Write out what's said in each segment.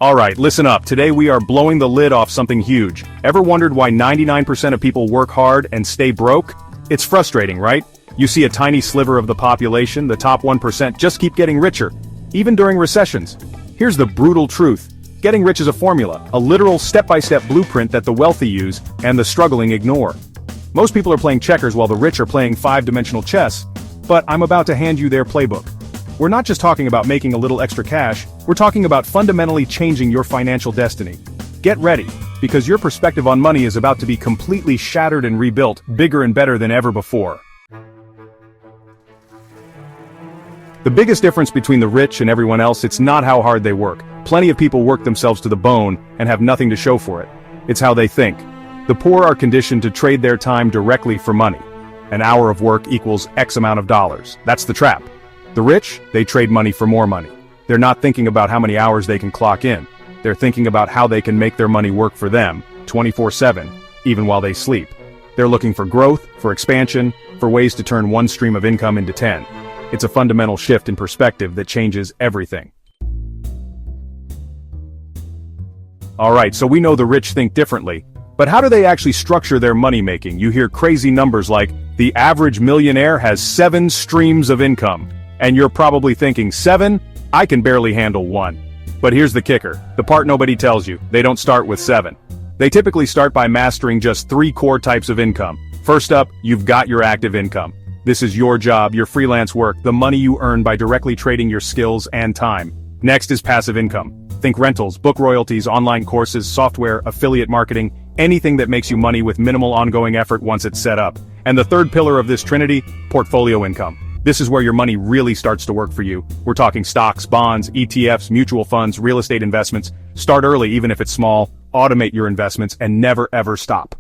Alright, listen up. Today we are blowing the lid off something huge. Ever wondered why 99% of people work hard and stay broke? It's frustrating, right? You see a tiny sliver of the population, the top 1%, just keep getting richer, even during recessions. Here's the brutal truth. Getting rich is a formula, a literal step-by-step blueprint that the wealthy use and the struggling ignore. Most people are playing checkers while the rich are playing five-dimensional chess, but I'm about to hand you their playbook. We're not just talking about making a little extra cash, we're talking about fundamentally changing your financial destiny. Get ready, because your perspective on money is about to be completely shattered and rebuilt, bigger and better than ever before. The biggest difference between the rich and everyone else, it's not how hard they work. Plenty of people work themselves to the bone and have nothing to show for it. It's how they think. The poor are conditioned to trade their time directly for money. An hour of work equals X amount of dollars. That's the trap. The rich, they trade money for more money. They're not thinking about how many hours they can clock in. They're thinking about how they can make their money work for them, 24/7, even while they sleep. They're looking for growth, for expansion, for ways to turn one stream of income into 10. It's a fundamental shift in perspective that changes everything. Alright, so we know the rich think differently. But how do they actually structure their money making? You hear crazy numbers like, the average millionaire has 7 streams of income. And you're probably thinking, 7? I can barely handle 1. But here's the kicker, the part nobody tells you, they don't start with 7. They typically start by mastering just 3 core types of income. First up, you've got your active income. This is your job, your freelance work, the money you earn by directly trading your skills and time. Next is passive income. Think rentals, book royalties, online courses, software, affiliate marketing, anything that makes you money with minimal ongoing effort once it's set up. And the third pillar of this trinity, portfolio income. This is where your money really starts to work for you. We're talking stocks, bonds, ETFs, mutual funds, real estate investments. Start early even if it's small, automate your investments, and never ever stop.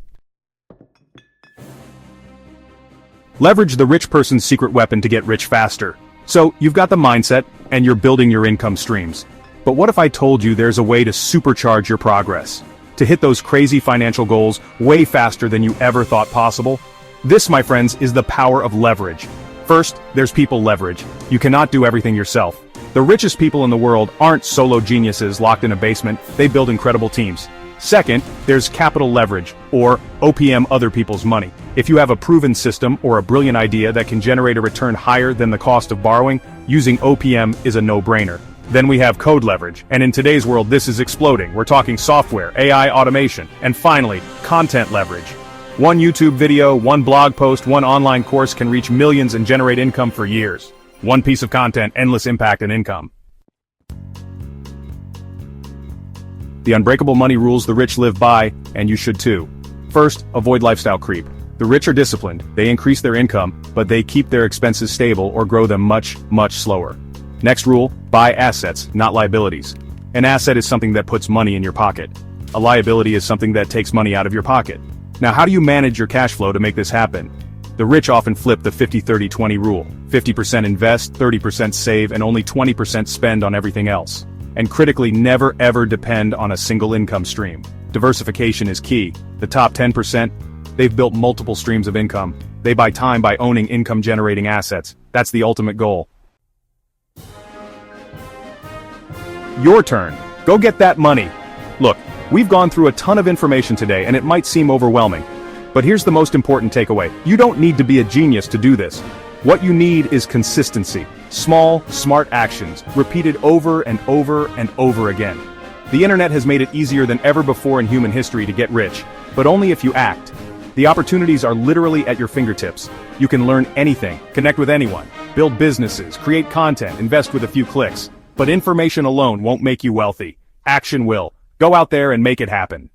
Leverage the rich person's secret weapon to get rich faster. So, you've got the mindset, and you're building your income streams. But what if I told you there's a way to supercharge your progress? To hit those crazy financial goals way faster than you ever thought possible? This, my friends, is the power of leverage. First, there's people leverage. You cannot do everything yourself. The richest people in the world aren't solo geniuses locked in a basement, they build incredible teams. Second, there's capital leverage, or OPM other people's money. If you have a proven system or a brilliant idea that can generate a return higher than the cost of borrowing, using OPM is a no-brainer. Then we have code leverage, and in today's world this is exploding. We're talking software, AI automation, and finally, content leverage. One YouTube video, one blog post, one online course can reach millions and generate income for years. One piece of content, endless impact and income. The unbreakable money rules the rich live by, and you should too. First, avoid lifestyle creep. The rich are disciplined, they increase their income, but they keep their expenses stable or grow them much, much slower. Next rule, buy assets, not liabilities. An asset is something that puts money in your pocket. A liability is something that takes money out of your pocket. Now how do you manage your cash flow to make this happen? The rich often flip the 50-30-20 rule. 50% invest, 30% save, and only 20% spend on everything else. And critically, never ever depend on a single income stream. Diversification is key. The top 10%, they've built multiple streams of income. They buy time by owning income-generating assets. That's the ultimate goal. Your turn. Go get that money. Look, we've gone through a ton of information today and it might seem overwhelming. But here's the most important takeaway. You don't need to be a genius to do this. What you need is consistency. Small, smart actions, repeated over and over and over again. The internet has made it easier than ever before in human history to get rich, but only if you act. The opportunities are literally at your fingertips. You can learn anything, connect with anyone, build businesses, create content, invest with a few clicks. But information alone won't make you wealthy. Action will. Go out there and make it happen.